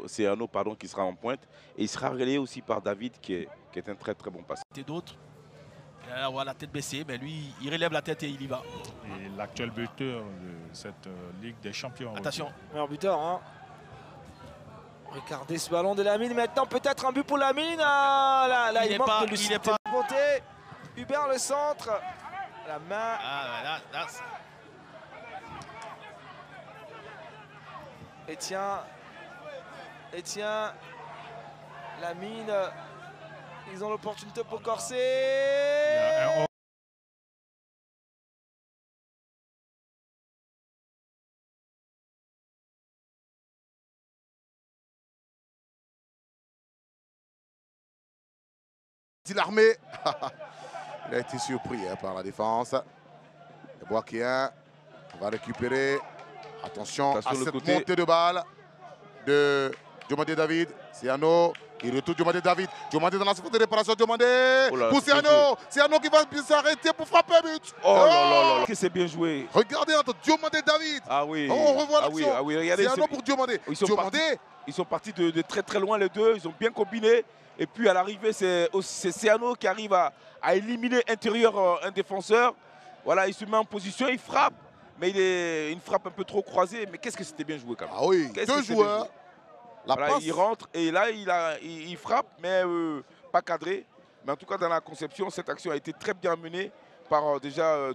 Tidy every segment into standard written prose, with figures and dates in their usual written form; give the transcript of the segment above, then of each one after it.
Céano pardon, qui sera en pointe. Et il sera relayé aussi par David qui est un très très bon passeur. D'autres. On voit la tête baissée, mais lui, il relève la tête et il y va. Et l'actuel buteur de cette Ligue des Champions. Attention. Meilleur buteur, hein. Regardez ce ballon de Lamine. Maintenant, peut-être un but pour Lamine. Ah, là, il manque de lucidité. Hubert, le centre. La main. Ah, là. Etienne. Lamine. Ils ont l'opportunité pour corser. L'armée, il a été surpris par la défense. Boaké va récupérer. Attention à cette montée de balle de Diomandé David. Céano, il retourne Diomandé David. Diomandé dans la surface de réparation. Diomandé pour Céano. Céano qui va s'arrêter pour frapper un but. Oh là là, c'est bien joué. Regardez entre Diomandé David. Ah oui. On revoit l'action. Ah oui, regardez. Céano pour Diomandé. Ils sont partis de très très loin les deux. Ils ont bien combiné. Et puis à l'arrivée, c'est Céano qui arrive à éliminer intérieur un défenseur. Voilà, il se met en position, il frappe. Mais il est une frappe un peu trop croisée. Mais qu'est-ce que c'était bien joué quand même. Ah oui, deux joueurs. Voilà, il rentre et là, il frappe, mais pas cadré. Mais en tout cas, dans la conception, cette action a été très bien menée par déjà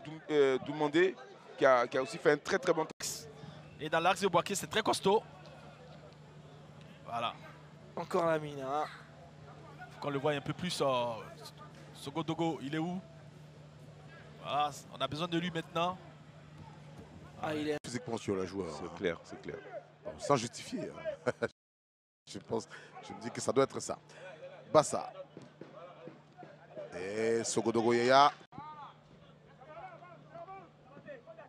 Doumandé, qui a aussi fait un très très bon texte. Et dans l'axe de Boaké, c'est très costaud. Voilà. Encore Lamine. Hein. Faut qu'on le voie un peu plus. Sogodogo, il est où? Voilà, on a besoin de lui maintenant. Ah, il est physiquement sur la joueur. C'est clair, c'est clair. Sans justifier. Je me dis que ça doit être ça. Bassa. Et Sogodogo Yaya.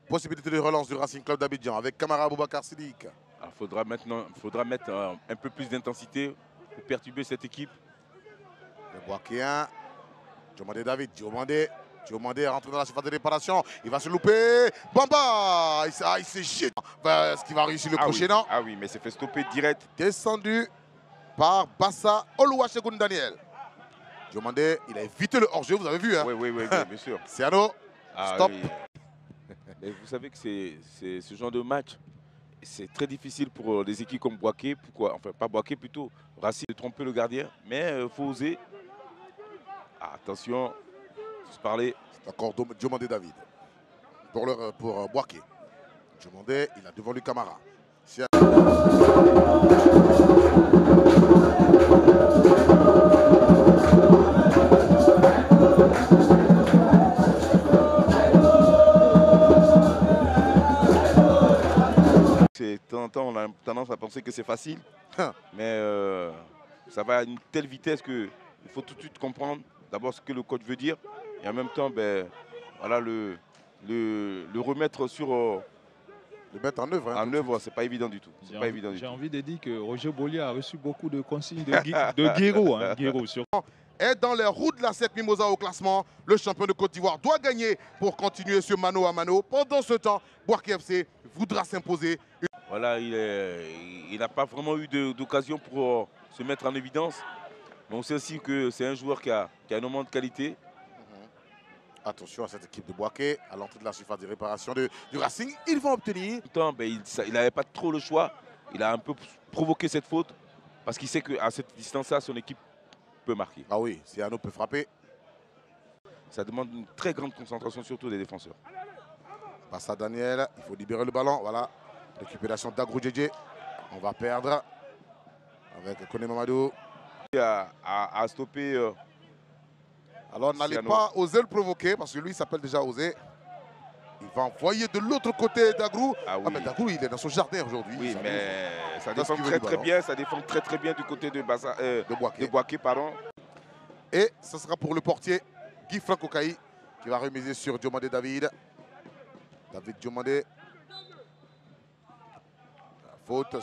Possibilité de relance du Racing Club d'Abidjan avec Kamara Boubacar Sidik. Il faudra mettre un peu plus d'intensité pour perturber cette équipe. Le Boakéen. Diomandé David. Diomandé rentre dans la surface de réparation. Il va se louper. Bamba. Il s'est jeté. Est-ce qu'il va réussir le crochet, non? Ah oui, mais c'est fait stopper direct. Descendu par Bassa Oluwasegun Daniel. Diomandé, il a évité le hors-jeu, vous avez vu. Hein? Oui, bien sûr. Céano, stop. Oui. Mais vous savez que c'est ce genre de match, c'est très difficile pour des équipes comme Boaké. Pourquoi? Enfin, pas Boaké plutôt. Racing de tromper le gardien, mais il faut oser. Ah, attention, faut se parler. C'est encore Diomandé David. Pour Boaké. Diomandé, il a devant lui Kamara. De temps en temps, on a tendance à penser que c'est facile, mais ça va à une telle vitesse qu'il faut tout de suite comprendre d'abord ce que le coach veut dire et en même temps, voilà, le remettre sur... le mettre en œuvre. En œuvre, c'est pas évident du tout. J'ai envie de dire que Roger Bollier a reçu beaucoup de consignes de Guéraud. Guéraud sur... Et dans les roues de la 7 Mimosa au classement, le champion de Côte d'Ivoire doit gagner pour continuer ce mano à mano. Pendant ce temps, Boaké FC voudra s'imposer. Voilà, il n'a pas vraiment eu d'occasion pour se mettre en évidence. Mais on sait aussi que c'est un joueur qui a énormément de qualité. Attention à cette équipe de Boaké, à l'entrée de la surface de réparation du Racing. Ils vont obtenir. Il n'avait pas trop le choix. Il a un peu provoqué cette faute parce qu'il sait qu'à cette distance-là, son équipe peut marquer. Ah oui, Céano peut frapper. Ça demande une très grande concentration, surtout des défenseurs. Passe à Daniel, il faut libérer le ballon. Voilà, récupération d'Agrou Djedje. On va perdre avec Koné Mamadou. À stopper. Alors n'allez pas oser le provoquer parce que lui il s'appelle déjà Osé. Il va envoyer de l'autre côté d'Agrou. Ah oui. Mais d'Agrou il est dans son jardin aujourd'hui. Oui, mais ça défend très bien. Ça défend très bien du côté de Boaké. Pardon. Et ce sera pour le portier Guy Franco Kaï qui va remiser sur Diomandé David. David Diomandé. Faute.